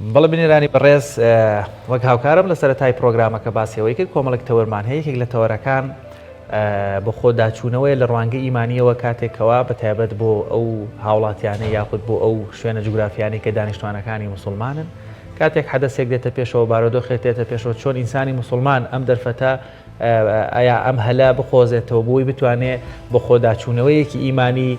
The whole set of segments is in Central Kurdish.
بەڵێ بنێرانی بەڕێز وەک هاوکارم لە سەرەتای پرۆگرامەکە باسیەوەی کرد کۆمەڵێک تەوەرمان هەیە یەکێک لە تەوەرەکان بە خۆداچوونەوەی لە ڕوانگەی ئیمانیەوە کاتێکەوە بەتایبەت بۆ ئەو هاوڵاتیانە یاخود بۆ ئەو شوێنە جوگرافیانی کە دانیشتوانەکانی موسڵمانن کاتێک حەدەسێک دێتە پێشەوە بارودۆخێت دێتە پێشەوە چۆن ئینسانی موسڵمان ئەم دەرفەتە ئایا ئەم هەلا بخۆزێتەوە بۆی بتوانێت بە خۆداچوونەوەیەکی ئیمانی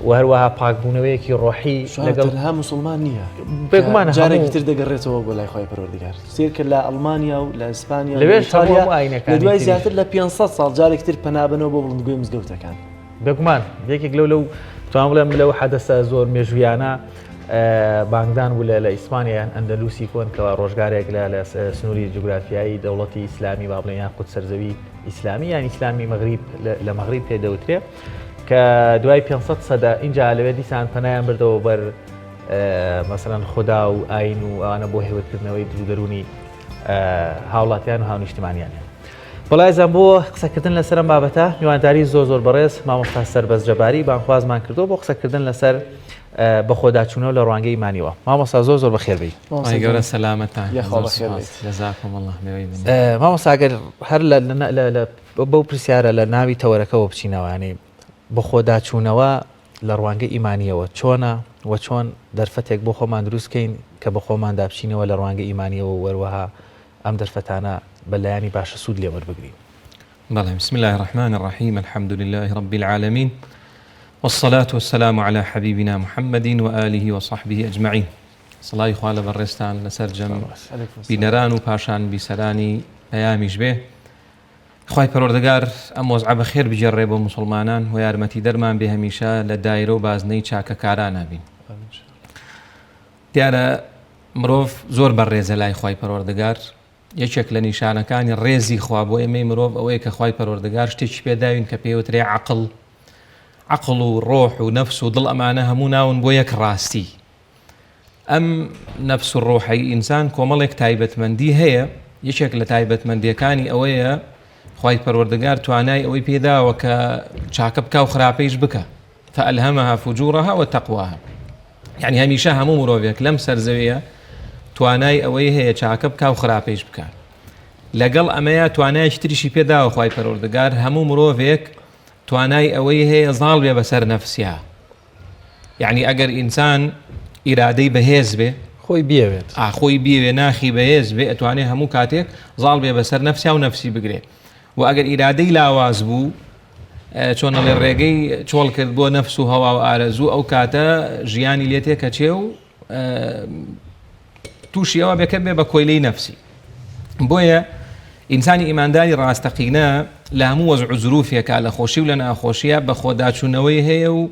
و هەروەها پاکبوونەوەیەکی ڕۆحی لەگەڵ ها مسلمان نییە بێگومان جارێکی تر دەگەڕێتەوە بۆ لای خۆی پەروەردگار سیر کرد لە ئەڵمانیا و لە ئیسپانیا لەوێش لە دوای زیاتر لە 500 ساڵ جارێک تر پەنابنەوە بۆ بڵندگوی مزگەوتەکان بێگومان یەکێک لەو توان بڵێم لەو حەدەسە زۆر مێژویانە بانگدان بوو لە ئیسپانیایان ئەندەلوسی کۆن کەوا ڕۆژگارێک لە سنووری جوگرافیایی دەوڵەتی ئیسلامی با بڵێن یاخود سەرزەوی ئیسلامی یان ئیسلامی مەغریب لە مەغریب پێدەوترێ کە دوای 500 سەدا اینجا لەوێ دیسان پەنایان بردەوە بەر مەسەڵەن خوددا و ئاین و ئەوانە بۆ هێوتکردنەوەی درودەرونی هاوڵاتیان و هاونیشتمانیانیان. بەڵایزان بۆ قسەکردن لەسەر ئەم بابەتە میوانداری زۆر بەڕێز مامۆستا سەربەز جەباری بانخوازمان کردو بۆ قسەکردن لەسەر بە خۆداچوونەوە لە ڕوانگەی ئیمانیەوە. مامۆستا زۆر بەخێربی. گەورە سەلامەتان. مامۆستا ئەگەر هەر بەو پرسیارە لە ناوی تەوەرەکەەوە بچینەوەیانی بە خۆداچوونەوە لە ڕوانگەی ئیمانیەوە چۆنە و چۆن دەرفەتێک بۆ خۆمان دروستکەین کە بە خۆمان دابچینەوە لە ڕوانگەی ئیمانیەوە وەروەها ئەم دەرفەتانە بەلایانی باشە سوود لێ وەربگرین. بەڵێ بسم الله الرحمن الرحيم الحمد لله رب العالمين والصلاة والسلام على حبيبنا محمد وآله وصحبه أجمعين. صلاة خوالة بالرستان لسرجم بنران وباشان بسراني أياميش به خوای پەروەردگار ئەم وەزعە بەخێر بجێڕێ بۆ مسلمانان و یارمەتی دەرمان بێ هەمیشە لە دایرە و بازنەی چاکەکاران نابین. دیارە مرۆڤ زۆر بەڕێزە لای خوای پەروەردگار یەکێک لە نیشانەکانی ڕێزی خوا بۆ ئێمەی مرۆڤ ئەوەیە کە خوای پەروەردگار شتێکی پێداوین کە پێوترێ عەقڵ و ڕۆح و نەفس و دڵ ئەمانە هەموو ناون بۆ یەک ڕاستی. ئەم نەفس و ڕۆحی ئینسان کۆمەڵێک تایبەتمەندی هەیە یەکێک لە تایبەتمەندیەکانی ئەوەیە خوای پەروەردگار توانای ئەوەی پێداوە کە چاکە بکە و خراپەیش بکە فەئەلهەمەها فوجوورەها وتەقواها. یعنی هەمیشە هەموو مرۆڤێک لەم سەرزەویە توانای ئەوەی هەیە چاکە بکە و خراپەیش بکە. لەگەڵ ئەمەیە توانایەکی تریشی پێداوە خوای پەروەردگار هەموو مرۆڤێک توانای ئەوەی هەیە زاڵ بێ بەسەر نەفسیە. یعنی ئەگەر ئینسان ئیرادەی بەهێز بێ خۆی بیاوێت خۆی بیاوێ ناخی بەهێز بێ ئەتوانێت هەموو کاتێک زاڵ بێ بەسەر نەفسیا و نەفسی بگرێ. و ئەگەر ئیرادەی لاواز بوو چۆنەڵێ ڕێگەی چۆڵ کرد بۆ نەفس و هەوا و ئارەزوو ئەو کاتە ژیانی لێ تێکە چێ و تووشی ئەوە بێکە بێ بە کۆیلەی نەفسی. بۆیە ئینسانی ئیمانداری ڕاستەقینە لە هەموو وەزع و زروفێکە لە خۆشی و لە ناخۆشیە بە خۆداچوونەوەی هەیە و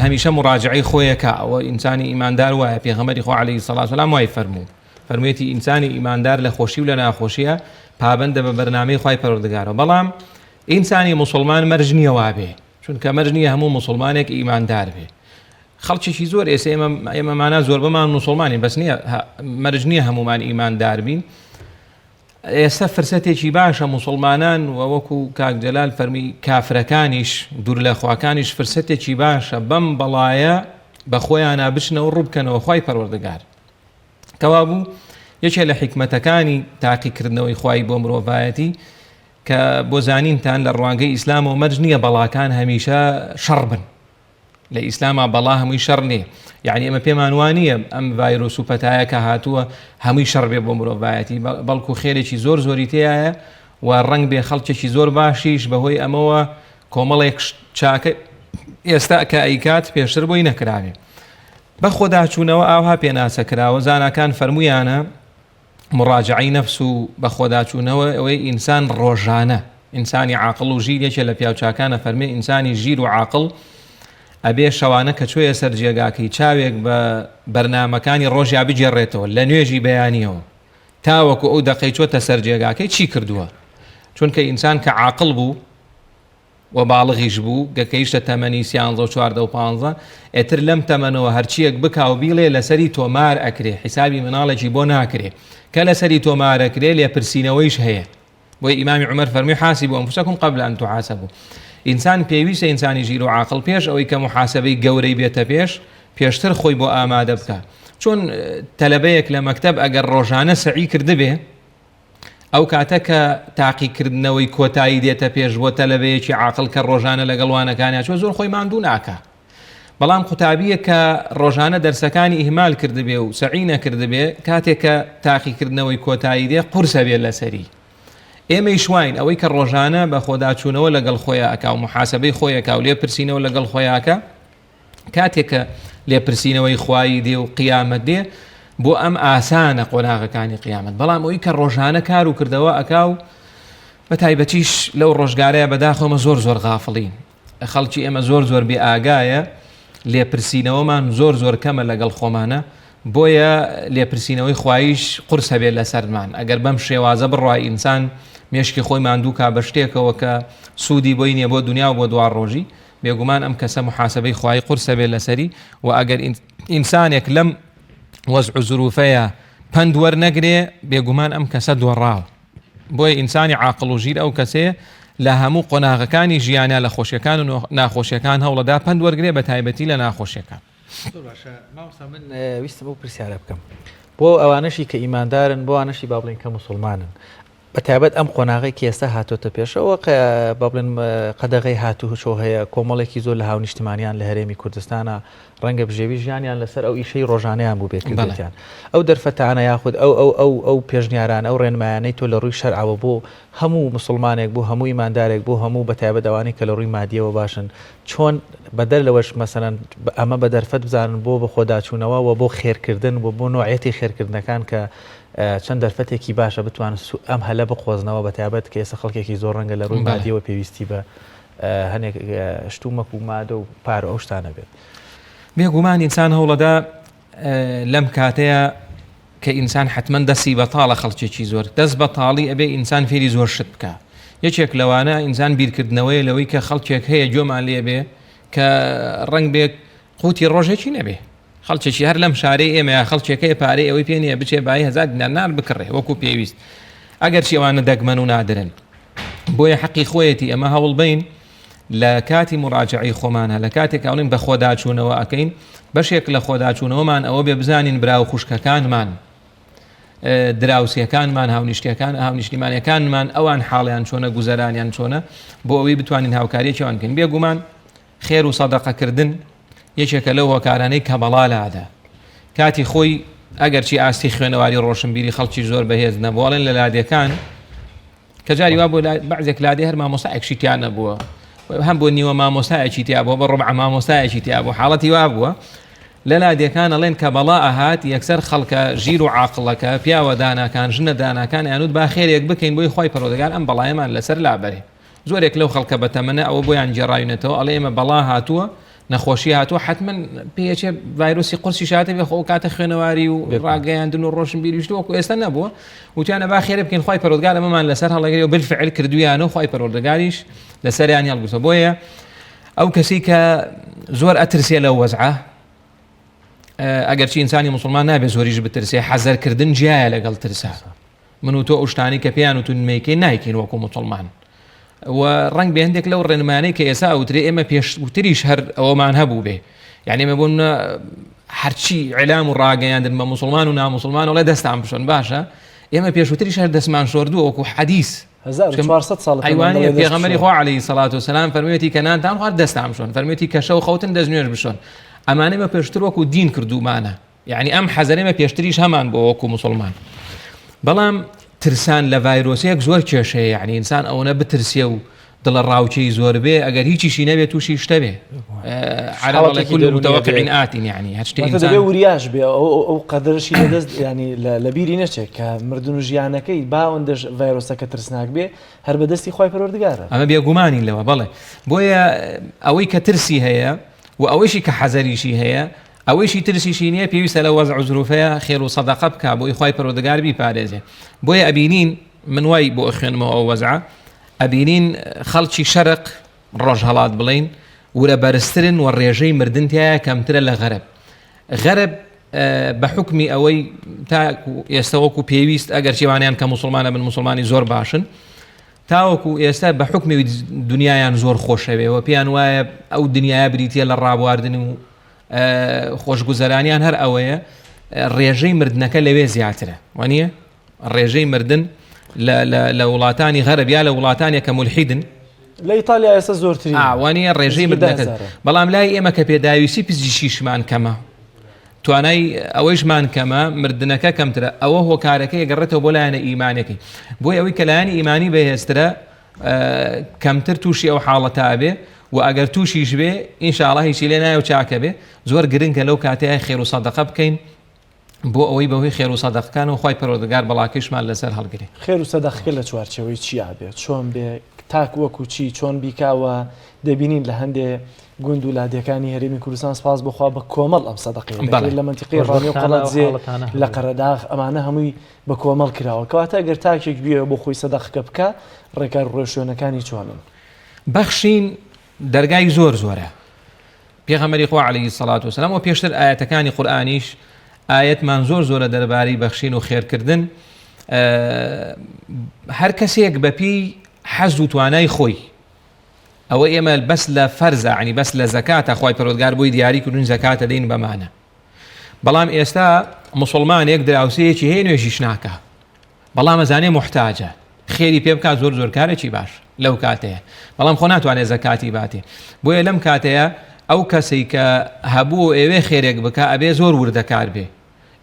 هەمیشە مراجعەی خۆیەکە. ئەوە ئینسانی ئیماندار وایە پێغەمبەری خوا عەلەیهی سەڵات وەسەلام وای فەرموویەتی ئینسانی ئیماندار لە خۆشی و لە ناخۆشیە پابندە بە بەرنامەی خوای پەروەردگارەوە. بەڵام ئینسانی موسڵمان مەرج نییە وابێ چونکە مەرج نییە هەموو موسڵمانێک ئیماندار بێ. خەڵکێکی زۆر ئێمەمانە زۆر بەمان موسڵمانی بەس نییە مەرج نییە هەمومان ئیماندار بین. ئێستا فرسەتێکی باشە موسڵمانان و وەکو کاک جەلال فەرمی کافرەکانیش دوور لە خواکانیش فرسەتێکی باشە بەم بەڵایە بە خۆیانە بچنەوە ڕووبکەنەوە خوای پەروەردگار. کەوا بوو یەکێک لە حیکمەتەکانی تاقیکردنەوەی خوای بۆ مرۆڤایەتی کە بۆ زانینتان لە ڕوانگەی ئیسلام و مەرج نییە بەڵاکان هەمیشە شەڕ بن. لە ئیسلامە بەڵا هەمووی شەڕ نییە. یعنی ئەمە پێمان وانە ئەم ڤایرۆس و پەتایە کە هاتووە هەمووی شەڕ بێ بۆ مرۆڤایەتی بەڵکو خێرێکی زۆری تایە و ڕنگ بێ خەڵکێکی زۆر باشیش بەهۆی ئەمەوە کۆمەڵێک چاکە ئێستا کە ئەیکات پێشتر بۆی نەکراوێ. بە خۆداچوونەوە ئاوها پێناسەکراوە زانکان فەرمویانە مراجعەی نەفس و بە خۆداچوونەوە ئەوەی ئینسان ڕۆژانە ئینسانی عاقڵ و ژیر یەکێک لە پیاوچاکانە فەرمێ ئینسانی ژیر و عاقڵ ئەبێ شەوانە کە چۆیە سەر جێگاکەی چاوێک بە بەرنامەکانی ڕۆژیا بجێڕێتەوە لە نوێژی بەیانیەوە تاوەکو ئەو دەقەی چۆتە سەر جێگاکەی چی کردووە. چونکە ئینسان کە عاقڵ بوو و باڵغیش بوو گەکەیشتە تەمەنی 13 و 14 و 15 ئێتر لەم تەمەنەوە هەرچیەک بکاو بیڵێ لەسەری تۆمار ئەکرێ حیسابی مناڵێکی بۆ ناکرێ کە لەسەری تۆمار ئەکرێ لێپرسینەوەیش هەیە. بۆی ئیمامی عومەر فەرمی حاسبوا أنفسكم قبل أن تحاسبوا. ئینسان پێویستە ئینسانی ژیر و عاقڵ پێش ئەوەی کە محاسبەی گەورەی بێتە پێشتر خۆی بۆ ئامادە بکە چۆن تەلەبەیەک لە مەکتەب ئەگەر ڕۆژانە سەعی کردبێ ئەو کاتەکە تاقیکردنەوەی کۆتایی دێتە پێش بۆ تەلەبەیەکی عاقڵ کە ڕۆژانە لەگەڵوانەکانیان چۆ زۆر خۆی ماندوو ناکە. بەڵام قوتابیە کە ڕۆژانە دەرسەکانی ئیهمال کردبێ و سەعی نەکردبێ کاتێک کە تاقیکردنەوەی کۆتایی دێ قورسە بێت لەسەری. ئێمەی شوین ئەوەی کە ڕۆژانە بە خۆداچوونەوە لەگەڵ خۆیاکە و محاسبەی خۆیەکە و لێپرسینەوە لەگەڵ خۆیاکە کاتێکە لێپرسینەوەی خوایی دێ و قیامەت دێ بۆ ئەم ئاسانە قۆناغەکانی قیامەت. بەڵام ئەوەی کە ڕۆژانە کار و کردەوە ئەکاو بە تایبەتیش لەو ڕۆژگارەیە بەداخۆمە زۆر غافڵین. خەڵکی ئێمە زۆر بێ ئاگایە لێپرسینەوەمان زۆر کەمە لەگەڵ خۆمانە بۆیە لێپرسینەوەی خوایش قورسە بێت لەسەرمان. ئەگەر بەم شێوازە بڕوای ئینسان مێشکی خۆی ماندوو کا بە شتێکەوە کە سوودی بۆی نییە بۆ دنیا و بۆ دوار ڕۆژی بێگومان ئەم کەسە محاسبەی خوای قورسە بێت لەسەری و ئەگەر ئینسانێک لەم وەزع و زروفەیە پند وەرنەگرێ بێگومان ئەم کەسە دۆڕاوە. بۆیە ئینسانی عاقڵ و ژیر ئەو کەسەیە لە هەموو قۆناغەکانی ژیانە لە خۆشیەکان و ناخۆشیەکان هەوڵەدا پند وەرگرێ بە تایبەتی لە ناخۆشیەکان. ماوەستا من ویستم بۆ پرسیارە بکەم بۆ ئەوانەشی کە ئیماندارن بۆ ئەوانەشی با بڵین کە موسڵمانن بەتایبەت ئەم قۆناغی کە ئێستا هاتۆتە پێشەوە با بڵێن قەدەغەی هاتووچۆ هەیە کۆمەڵێکی زۆر لە هاونیشتمانیان لە هەرێمی کوردستانە ڕەنگە بژێوی ژیانیان لەسەر ئەو ئیشەی ڕۆژانەیان بوو بێتیان ئەو دەرفەتانە یاخود ئەو پێشنیاران ئەو ڕێنمایانەی تۆ لە ڕووی شەرعەوە بۆ هەموو مسلمانێک بۆ هەموو ئیماندارێک بۆ هەموو بەتایبەت ئەوانەی کە لە ڕووی مادیەوە باشن چۆن بەدەر لەوەش مەسەلەن ئەمە بە دەرفەت بزانن بۆ بە خۆداچوونەوە و بۆ خێرکردن و بۆ نوعەتی خێرکردنەکان کە چەند دەرفەتێکی باشە بتوانن ئەم هەلە بخۆزنەوە بەتایبەت کە ئێستا خەڵکێکی زۆر ڕەنگە لە ڕووی مادیەوە پێویستی بە هەنێک شتومەک و مادە و پارە ئەو شتانە بێت. بێگومان ئینسان هەوڵەدا لەم کاتەیە کە ئینسان حتمما دەستی بەتاڵە خەڵکێکی زۆر دەست بەتاڵی ئەبێ ئینسان فێری زۆر شت بکە. یەکێک لەوانە ئینسان بیرکردنەوەی لەوەی کە خەڵکێک هەیە جۆمان لێ بێ کە ڕنگ بێ قوتی ڕۆژێکی نەبێ خەڵکێکی هەر لەم شارەی ئێمە خەڵکێکەکەی پارەی ئەوەی پێ نییە بچێ بای 1000 دینار بکڕێ وەکو پێویست ئەگەر چێوانە دەگمەن و نادرن. بۆیە حەقی خۆیەتی ئەمە هەوڵ بین لە کاتی مراجعی خۆمانە لە کاتێک ئەڵین بە خۆداچوونەوە ئەکەین بەشێک لە خۆداچوونەوەمان ئەوە بێ بزانین براو خوشکەکانمان دراوسیەکانمان هاونیشتیمانیەکانمان ئەوان حاڵیان چۆنە گوزەرانیان چۆنە بۆ ئەوەی بتوانین هاوکاریەکیوان بکەین. بێگومان خێر و سەدەقەکردن یەکێکە لەو هۆکارانەی کە بەڵالادا کاتی خۆی ئەگەرچی ئاستی خوێنەواری ڕۆشنبیری خەڵکی زۆر بەهێز نەبووڵێن لە لادەکان کە جاری وا بۆ بەعزێک لادێ هەر مامۆستایەکشی تیان نەبووە هەم بۆ نیوە مامۆستایەکی تیا بووە بە ڕۆبع مامۆستایەکی تیا بوو حاڵەتی وا بووە لە لادەکان ئەڵێن کە بەڵا ئەهات یەکسەر خەڵکە ژیر و عاقڵەکە پیاوە داناکان ژنە داناکان یانوت با خێرێک بکەین بۆی خۆی پەرۆدەگار ئەم بەڵایەمان لەسەر لابەرێ. زۆرێک لەو خەڵکە بەتەمەنە ئەوە بۆیان جێڕاوینێتەوە ئەڵێ ئێمە بەڵا هاتووە نەخۆشی هاتووە حتمما پێچێ ڤایرۆسی قورسی شاتە بێ خۆ کاتە خوێنەواری و ڕاگەیاندن و ڕۆشنبیری وشتوەکو ئێستا نەبووە وتیانە با خێرە بکەین خۆی پەرۆدگار ئەمەمان لەسەر هەڵەگەری و بالفعل کردویانە و خۆی پەرۆدەگاریش لەسەریان هەڵگرتووە. بۆیە ئەو کەسی کە زۆر ئەترسێ لەو وەزعە ئەگەرچی ئینسانی مسلمان نابێ زۆریش بترسێ حەزەرکردن جیایە لەگەڵ ترسا من و تۆ ئەو شتانی کە پێیان وتون مەیکەی نایکەین وەکو مسلمان و ڕنگ بێ هەندێک لەو ڕێنمانەی کە ئێسا ئەوترێ ئێمە پێشوتریش هەر ئەوەمان هەبوو بێ یعنی ئێمە بوون هەرچی عیلام و ڕاگەیاندن بە مسلمان و نامسلمان وڵێ دەستان بشۆن باشە ئێمە پێشوتریش هەر دەستمان شۆردووە وەکو حەدیث 1400 ساڵ ئەیوانی پێغەمبەری خوا عەلەیهی سەڵات وسەلام فەرموویەتی کە نانتان خوارد دەستان بشۆن فەرموویەتی کە شەو خەوتن دەست نوێژ بشۆن ئەمانە ئێمە پێشتر وەکو دین کردومانە یعنی ئەم حەزەرێمە پێشتریش هەمان بۆ وەکو مسلمان. بەڵام ترسان لە ڤایرۆسەیەک زۆر کێشەیە یعنی ئینسان ئەوەنە بترسێ و دڵە ڕاوچەی زۆر بێ ئەگەر هیچیشی نەبێت تووشی شتە بێ عەلەڵە كل متوقع ئاتین یعنی هەر شتێک دەبێ وریاش بێ ئەو قەدرشی لەدەست ینی لە بیری نەچێت کە مردن و ژیانەکەی باوەندەش ڤایرۆسەکە ترسناک بێ هەر بەدەستی خۆی پەروەردگارە ئەمە بێگومانی لەوە بەڵێ. بۆیە ئەوەی کە ترسی هەیە و ئەوەیشی کە حەزەریشی هەیە ئەوەیشی ترسیشی نییە پێویستە لە وەزع و زروفەیە خێر و سەدەقە بکە بۆی خۆی پەروەردگار بیپارێزێ. بۆیە ئەبینین من وای بۆ خوێنمەوە ئەو وەزعە ئەبینین خەڵکی شەرق ڕۆژ هەڵات بڵین ورە بەرزترن و ڕێژەی مردنتیایە کەمترە لە غەرب بە حکمی ئەوەی تا ئێستا وەکو پێویست ئەگەر چێوانیان کە مسلمانە بن مسلمانی زۆر باشن تاوەکو ئێستا بە حکمی دنیایان زۆر خۆشەوێەوە پێیان وایە ئەو دنیای بریتە لە ڕابواردن و خۆشگوزەرانیان هەر ئەوەیە ڕێژەی مردنەکە لەوێ زیاترە وانە ڕێژەی مردن لە وڵاتانی غەرب یا لە وڵاتانی کە مولحیدن لە ئیتالیا ئێستا زۆرترین وانە ڕێژەی مردنەکە بەڵام لای ئێمە کە پێداویستی پزیشکیشمان کەمە توانای ئەوەیشمان کەمە مردنەکە کەمترە ئەوە هۆکارەکە گەڕێتەوە بۆ لایەنە ئیمانەکەی بۆی ئەوەی کە لایەنی ئیمانی بەهێزترە کەمتر تووشی ئەو حاڵەتا بێ و ئەگەر تووشیش بێ ئینشاءڵڵا هیچی لێ نایە و چاکە بێ زۆر گرنگە لەو کاتەیە خێر و سەدەقە بکەین بۆ ئەوەی بەهۆی خێر و سەدەقەکان و خۆی پەروەردگار بەڵاکەشمان لەسەر هەڵگرێ خێر و سەدەقەکە لە چوارچەوەی چیا بێت چۆن بێ تاک وەکو چی چۆن بیکاوە دەبینین لە هەندێ گوند و لادەکانی هەرێمی کوردستان سپاس بخوا بە کۆمەڵ ئەم سەدەقەی لە منتیقی ڕانی و قەڵەت زێ لە قەرەداغ ئەمانە هەمووی بە کۆمەڵ کراوە کەواتە ئەگەر تاکێک بێ بۆ خۆی سەدەقەکە بکە ڕێکار ڕێشوێنەکانی چۆنن بەخشین دەرگای زۆرە پێغەمبەری خوا عەلەیهی سەڵات وسەلام و پێشتر ئاەتەکانی قورئانیش ئاەتمان زۆرە دەربارەی بەخشین و خێرکردن هەر کەسێک بەپی حەز و توانای خۆی ئەوە ئێمە بەس لە فەرزە عنی بەس لە زەکاتە خوای پەروەردگار بۆی دیاری کردن زەکاتە دەین بەمانە بەڵام ئێستا موسڵمانێک دراوسەیەکی هەیە نوێژیش ناکە بەڵام ئەزانێ محتاجە خێری پێ بکات زۆر کارێکی باش لەو کاتەیە بەڵام خۆ ناتوانێت زەکاتی باتێ بۆیە لەم کاتەیە ئەو کەسەی کە هەبوو ئێوێ خێرێک بکە ئەبێ زۆر وردەکار بێ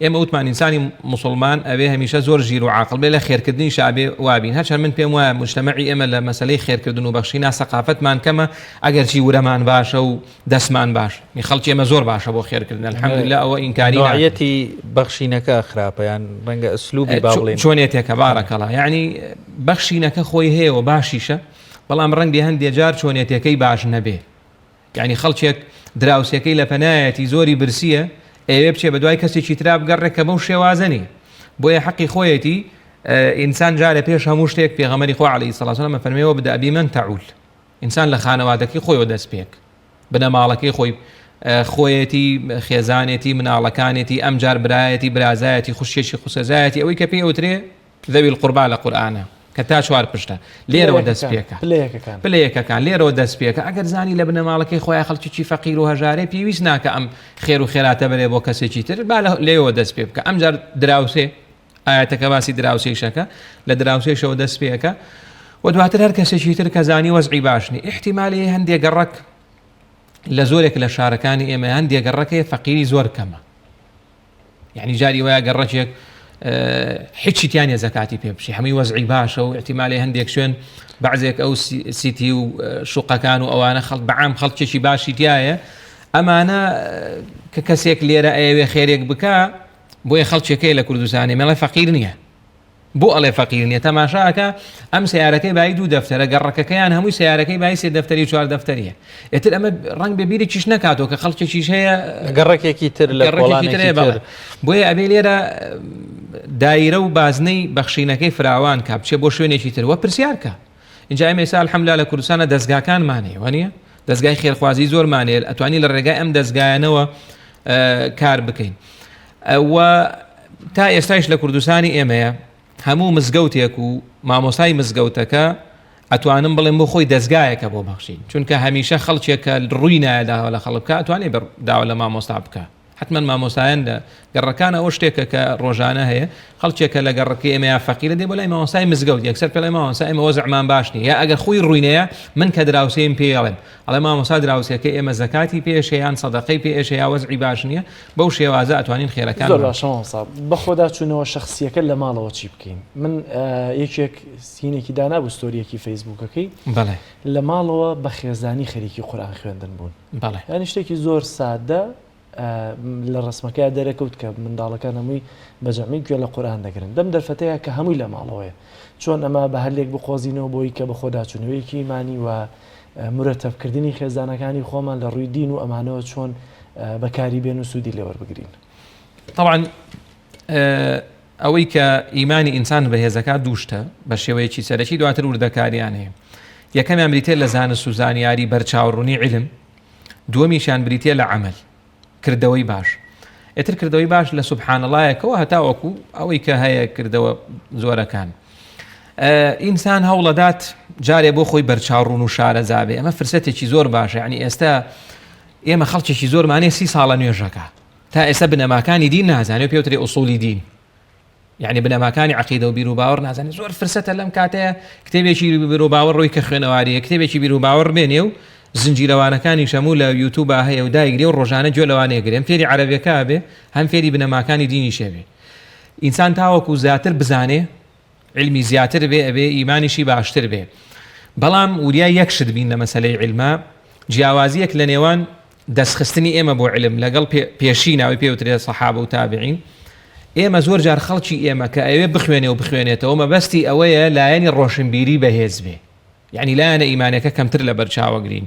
ئێمە وتمان ئینسانی موسڵمان ئەوێ هەمیشە زۆر ژیر و عاقڵ بێ لە خێرکردنی شابێ وابین هەرچەند من پێم وایە مجتەمەعی ئێمە لە مەسەلەی خێرکردن و بەخشینا سەقافەتمان کەمە ئەگەرچی ورەمان باشە و دەستمان باش خەڵکی ئێمە زۆر باشە بۆ خێرکردن الحەمدولillah ئەوە ئینکاری نوعیەتی بەخشینەکە خراپە یان ڕەنگە ئەسلوبی با بڵێن چۆنێتێکە بارەکەڵا یعنی بەخشینەکە خۆی هەیەەوە باشیشە بەڵام ڕەنگی هەندێک جار چۆنێتەکەی باش نەبێ یعنی خەڵکێک دراوسەکەی لە پەنایەتی زۆری برسیە ئەوێ بچێ بە دوای کەسێکی ترا بگەڕێکە بەو شێوازەنی بۆیە حەقی خۆیەتی ئینسان جارە پێش هەموو شتێک پێغەمبەری خوا عەلەیهی سەڵات وسەلام فەرمێوە بدە ئەبی من تەعول ئینسان لە خانەوادەکەی خۆیەوە دەست پێک بنە ماڵەکەی خۆی خۆیەتی خێزانێتی مناڵەکانێتی ئەم جار برایەتی برازایەتی خوشێکی خوسەزایەتی ئەوەی کە پێی ئەوترێ ذەوی القوربا لە قورئانە کە تا چوار پشتە لێرەوە دەست پێکە پلەیەکەکان لێرەوە دەست پێکە ئەگەر زانی لە بنەماڵەکەی خۆیان خەڵکیی فەقیر و هەژارێ پێویست ناکە ئەم خێر و خێراتە بەرێ بۆ کەسێکی تر با لێەوە دەست پێ بکە ئەم جار دراوسێ ئاەتەکە باسی دراوسێشەکە لە دراوسێشەوە دەست پێەکە و دواتر هەر کەسێکی تر کە زانی وەزعی باشنی احتیمالی هەندێک گەڕک لە زۆرێک لە شارەکانی ئێمە هەندێک گەڕەکەی فەقیری زۆر کەمە یعنی جاری وایە گەڕەکێک هیچی تیانە زەکاتی پێ بشی هەمووی وەزعی باشە و احتیمالی هەندێک شوێن بەعزێک ئەو سیتی و شوقەکان و ئەوانە خەڵک بەعام خەڵکێکی باشی تایە ئەمانە کە کەسێک لێرە ئەوێ خێرێک بکە بۆیە خەڵکێکەکەی لە کوردستانی مێڵی فەقیر نییە بۆ ئەڵێ فەقیر نییە تەماشاکە ئەم سیارەکەی بای 2 دەفتەرە گەڕەکەکەیان هەمووی سیارەکەی بای 3 دەفتەری 4 دەفتەریە ئێتر ئەمە ڕەنگ بێبیرێکیش نەکاتەوە کە خەڵکێکیش هەیە گەڕەکێکی تر لە وڵامێکی تر بۆیە ئەبێ لێرە دایرە و بازنەی بەخشینەکەی فراوان کە بچێ بۆ شوێنێکی تر وە پرسیارکە اینجا ئێمە ئێستا الحەمدولillah لە کوردستانە دەستگاکانمانەیە وانە دەستگای خێرخوازی زۆرمانەیە ئەتوانی لە ڕێگای ئەم دەستگایانەوە کار بکەین و تا ئێستایش لە کوردستانی ئێمەیە هەموو مزگەوتێک و مامۆستای مزگەوتەکە ئەتوانم بڵێم بۆ خۆی دەستگایەکە بۆ بەخشین چونکە هەمیشە خەڵکێکە ڕووی نایداوە لە خەڵک بکە ئەتوانێ داوا لە مامۆستا بکە حتمما مامۆستایان لە گەڕەکانە ئەو شتێکە کە ڕۆژانە هەیە خەڵکێکە لە گەڕەکەی ئێمە فەقیرە دێ بۆ لای مامۆستای مزگەوت یەکسەر پێ لای مامۆستا ئێمە وەزعمان باش نیە یا ئەگەر خۆی ڕووینەیە من کە دراوسەیم پێڵێم ئەڵێ مامۆستا دراوسەکەی ئێمە زەکاتی پێشە یان سەدەقەی پێشە یا وەزعی باش نییە بەو شێوازە ئەتوانین خێرەکان زۆر باشە بە خۆدا چوونەوە شخصیەکە لە ماڵەوە چی بکەین من یەکێک سینێکی دانا بوو ستۆریەکی فەیسبووکەکەی بەڵێ لە ماڵەوە بە خێزانی خەریکی قورئان خوێندن بوون بەڵێ یانی شتێکی زۆر سادە لە ڕسمەکە دەرەکەوت کە منداڵەکان هەمووی بەجەمی گوێ لە قورئان دەگرن دەم دەرفەتەیە کە هەمووی لە ماڵەوەیە چۆن ئەمە بە هەلێک بقۆزینەوە بۆی کە بە خۆداچوونەوەیەکی ایمانی و مرەتەبکردنی خێزانەکانی خۆمان لە ڕووی دین و ئەمانەوە چۆن بەکاری بێن و سوودی لێوەربگرین طبعا ئەوەی کە ئیمانی ئینسان بەهێزەکە دووشتە بە شێوەیەکی سەرەکی دواتر وردەکاریان هەیە یەکەمیان بریتێ لە زانست و زانیاری بەرچاوڕوونی علم دووەمیشیان بریتێ لە عەمەل کردەوەی باش ئێتر کردەوەی باش لە سوبحان اللهەکەەوە هەتاوەکو ئەوەی کە هەیە کردەوە زۆرەکان ئینسان هەوڵەدات جارێ بۆ خۆی بەرچاوڕوون و شارەزابێ ئەمە فرسەتێکی زۆر باشە یعنی ئێستا ئێمە خەڵکێکی زۆرمانێ 30 ساڵە نوێژەکە تا ئێستا بنەماکانی دین نازانێت پێوتری ئوسوڵی دین یعنی بنەماکانی عەقیدە و بیر و باوەڕ نازانێت زۆر فرسەتە لەم کاتەیە کتێبێکی بیر و باوەڕ ڕۆی کە خوێنەواریە کتێبێکی بیر و باوەڕ بێنێ و زنجیرەوانەکانی شەموو لە یوتیوب هەیە و دایگرێ و ڕۆژانە گوێ لەوانەیە گرێ فێری عەرەبیەکە بێ هەم فێری بنەماکانی دینی شێبێ ئینسان تاوەکو زیاتر بزانێ علمی زیاتر بێ ئەبێ ئیمانیشی باشتر بێ بەڵام وریای یەکشت بین لە مەسەلەی علما جیاوازیەک لە نێوان دەستخستنی ئێمە بۆ علم لەگەڵ پێشی ناوی پێوترێت سەحابە و تابعین ئێمە زۆر جار خەڵکی ئێمە کە ئەوێ بخوێنێ و بخوێنێتەوە مەبەستی ئەوەیە لایەنی ڕۆشنبیری بەهێز بێ یعنی لایەنە ئیمانەکە کەمتر لە بەرچاوەگرین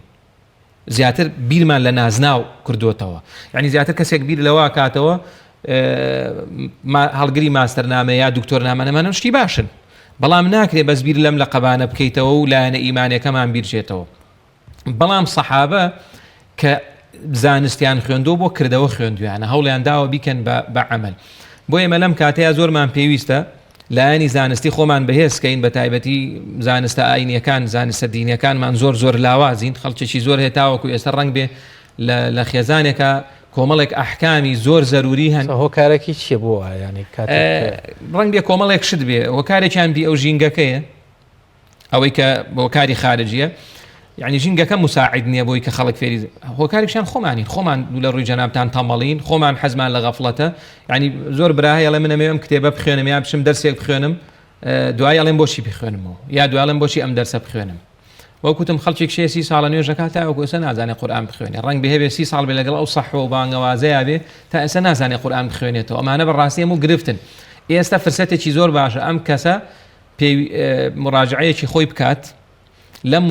زیاتر بیرمان لە نازناو کردوتەوە یعنی زیاتر کەسێک بیر لەوە کاتەوە هەڵگری ماستەرنامە یا دکتۆرنامەنەمانە شتی باشن بەڵام ناکرێ بەس بیر لەم لە قەبانە بکەیتەوە و لایەنە ئیمانەکەمان بیرچێتەوە بەڵام سەحابە کە زانستیان خوێندۆ بۆ کردەوە خوێندویانە هەوڵیان داوە بیکەن بە عەمەل بۆ ئێمە لەم کاتەیە زۆرمان پێویستە لایەنی زانستی خۆمان بەهێزکەین بە تایبەتی زانستە ئاینیەکان زانستە دینیەکانمان زۆر لاوازین خەڵکێکی زۆر هێتاوەکو ئێستا ڕەنگ بێ لە خێزانێکە کۆمەڵێک ئەحکامی زۆر زەروری هەن هۆکارێکی چیە بۆ ینی ڕەنگ بێ کۆمەڵێک شت بێ هۆکارێکیان بی ئەو ژینگەکەیە ئەوەی کە هۆکاری خارجیە یعنی ژینگەکە مساعد نییە بۆی کە خەڵک فێری هۆکاریشان خۆمانین خۆمان لە ڕووی جەنابتان تەمەڵین خۆمان حەزمان لە غەفڵەتە یعنی زۆر برا هەیە ئەڵێ منەمەوێم کتێبە بخوێنم یا بچم دەرسێک بخوێنم دوای ئەڵێم بۆچی بخوێنمەوە یا دوای ئەڵێم بۆچی ئەم دەرسە بخوێنم وەکوتم خەڵکێک 30 ساڵە نوێژەکە تاوەکو ئێستا نازانێت قورئان بخوێنێ ڕەنگ بهێ 30 ساڵ بێ لەگەڵ ئەو سەحوە و بانگەوازەیە بێ تا ئێستا نازانێت قورئان بخوێنێتەوە ئەمانە بەڕاستی هەموو گرفتن ئێستا فرسەتێکی زۆر باشە ئەم کەسە مراجعەیەکی خۆی بکات لەم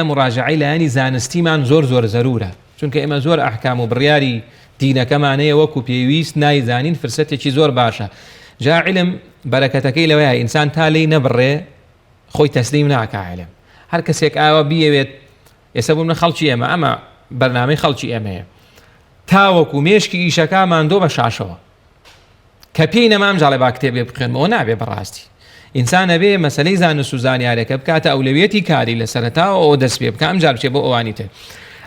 مراجعەی لایەنی زانستیمان زۆر زەرورە چونکە ئێمە زۆر ئەحکام و بڕیاری دینەکەمانەیە وەکو پێویست نایزانین فرسەتێکی زۆر باشە جا علم بەرەکەتەکەی لەوەیە ئینسان تا لێی نەبڕێ خۆی تەسلیم ناکا علم هەر کەسێک ئاوە بیەوێت ئێستا بوومە خەڵکی ئێمە ئەمە بەرنامەی خەڵکی ئێمەیە تاوەکو مێشکی ئیشەکەمان دۆ بە شاشەوە کە پێی نەمام جاڵێ با کتێبێ بخوێنمەوە نابێ بەڕاستی ئینسانە بێ مەسەلەی زانست و زانیارێکە بکاتە ئەولەویەتی کاری لە سەرەتاوە ئەوە دەست پێ بکە ئەمجار بچێ بۆ ئەوانی تر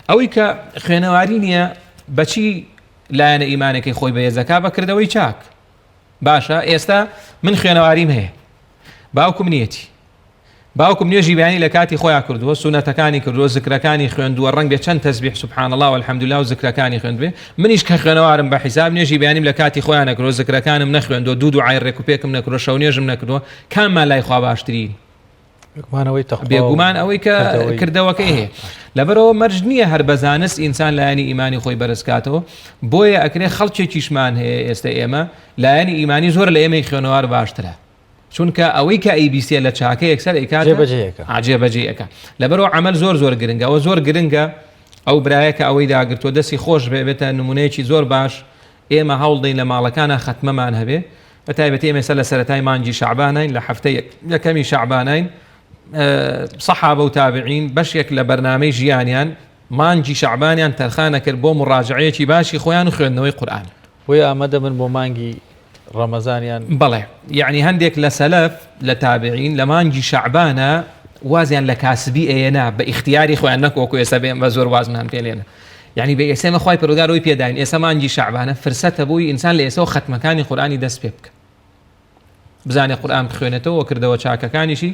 ئەوەی کە خوێنەواری نییە بەچی لایەنە ئیمانەکەی خۆی بەهێزەکە بەکردەوەی چاک باشە ئێستا من خوێنەواریم هەیە باوکم نیەتی باوکم نوێژی بەیانی لە کاتی خۆیان کردووە سونەتەکانی کردووە زکرەکانی خوێندووە ڕەنگ بێ چەند تەسبیح سوبحان الله والحەمدولله و زکرەکانی خوێندوێ منیش کە خوێنەوارم بە حیساب نوێژی بەیانیم لە کاتی خۆیان نەکردووە زکرەکانم نەخوێندووە دوو دوعای ڕێکوپێکم نەکردووە شەو نوێژم نەکردووە کاممان لای خوا باشترین بێگومان ئەوەی کە کردەوەکەی هەیە لەبەرەوە مەرج نییە هەر بە زانست ئینسان لایەنی ئیمانی خۆی بەرزکاتەوە بۆیە ئەکرێ خەڵکێکیشمان هەیە ئێستا ئێمە لایەنی ئیمانی زۆر لە ئێمەی خوێنەوار باشترە چونکە ئەوەی کە ئەیبیسیە لە چاکە یەکسەر جێبەجێەکە لەبەرەوە عەمەل زۆر گرنگە ئەوە زۆر گرنگە ئەو برایە کە ئەوەی داگرتووە دەستی خۆش بێتە نمونەیەکی زۆر باش ئێمە هەوڵ دەین لە ماڵەکانە ختمەمان هەبێ بە تایبەتی ئێمە لە سەرەتای مانگی شەعبانین لە هەفتەی یەکەمی شەعبانین سەحابە و تابعین بەشێک لە بەرنامەی ژیانیان مانگی شەعبانیان تەرخانە کرد بۆ مراجعەیەکی باشی خۆیان و خوێندنەوەی قورئان بۆیە ئامادە من بۆ مانگی ڕەمەزانیان بەڵێ یعنی هەندێک لە سەلەف لە تابعین لە مانگی شەعبانە وازیان لە کاسبی ئێنا بە ئیختیاری خۆیان نەکۆکو ئێستا بێن بە زۆر وازمان پێلێنە یعنی بە ئێستا خۆی پەروەردگارەوەی پێداین ئێستا مانگی شەعبانە فرسەتە بۆی ئینسان لە ئێستا ختمەکانی قورئانی دەست پێ بکە بزانێ قورئان بخوێنێتەوە کردەوە چاکەکانیشی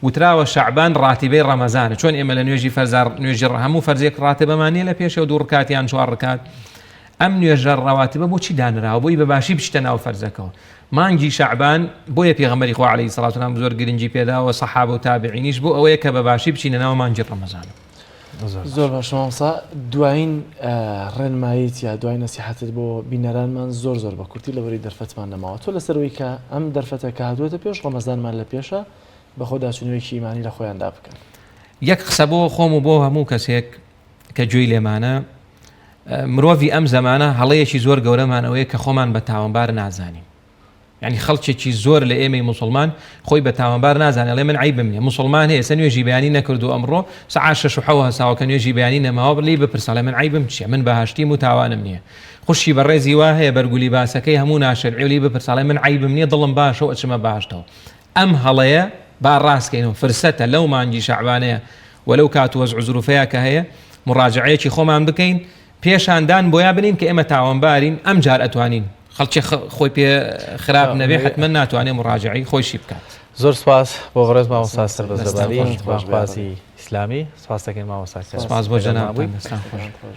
وتراوە شەعبان ڕاتیبەی ڕەمەزانە چۆن ئێمە لە نوێژی فەرزار نوێژی هەموو فەرزێک ڕاتبەمانیە لە پێشەوە دوو ڕکاتیان چوار ڕکات ئەم نوێژە ڕەواتبە بۆچی دانراوە بۆی بەباشی بچتە ناو فەرزەکەەوە مانگی شەعبان بۆیە پێغەمبەری خوا عەلەیهی سەڵات و سەلام زۆر گرنگی پێداوە سەحابە و تابعینیش بۆ ئەوەیە کە بەباشی بچینە ناو مانگی ڕەمەزان زۆر باش مامۆستا دوایین ڕێنماییت یا دوای نەسیحەتت بۆ بینەرانمان زۆر بە کورتی لەبەری دەرفەتمان نەماوە تۆ لەسەرەوەی کە ئەم دەرفەتە کە هاتووەتە پێش ڕەمەزانمان لە پێشە بە خۆداچوونەوەیکی ئیمانی لە خۆیاندا بکەن یەک قسە بۆ خۆم و بۆ هەموو کەسێک کە گوێی لێمانە مرۆڤی ئەم زەمانە هەڵەیەکی زۆر گەورەمانەوەیە کە خۆمان بە تاوانبار نازانین یعنی خەڵکێکی زۆر لە ئێمەی موسڵمان خۆی بە تاوانبار نازانێت ئەڵێ من عیبم نییە موسڵمان هەیە نوێژی بەیانی نەکردو ئەمڕۆ سەعات 6 و 7 هەساوە کە نوێژی بەیانی نەماوە لێی بپرسە من عیبم چییە من بەهاشتیم و تاوانم نییە خوشی بەڕێزی وا هەیە بەرگولی باسەکەی هەموو ناشەرعی لێی بپرسە من عیبم نییە دڵم باشە و ئەچمە باشتەوە ئەم هەڵەیە با ڕاستکەینەوە فرسەتە لەو مانگی شەعبانەیە وەلەو کات وەزع و زروفەیە کە هەیە مراجعەیەکی خۆمان بکەین پێشاندان بۆیا بنین کە ئێمە تاوانبارین ئەم جار ئەتوانین خەڵکی خۆی پێ خراپ نەبێ حتمما ناتوانێ مڕاجعی خۆشی بکات. زۆر سپاس بۆ بەڕێز مامۆستا سەربەزەباری بانخوازی ئیسلامی سپاس دەکەین مامۆستا. سپاس بۆ جەنابتان.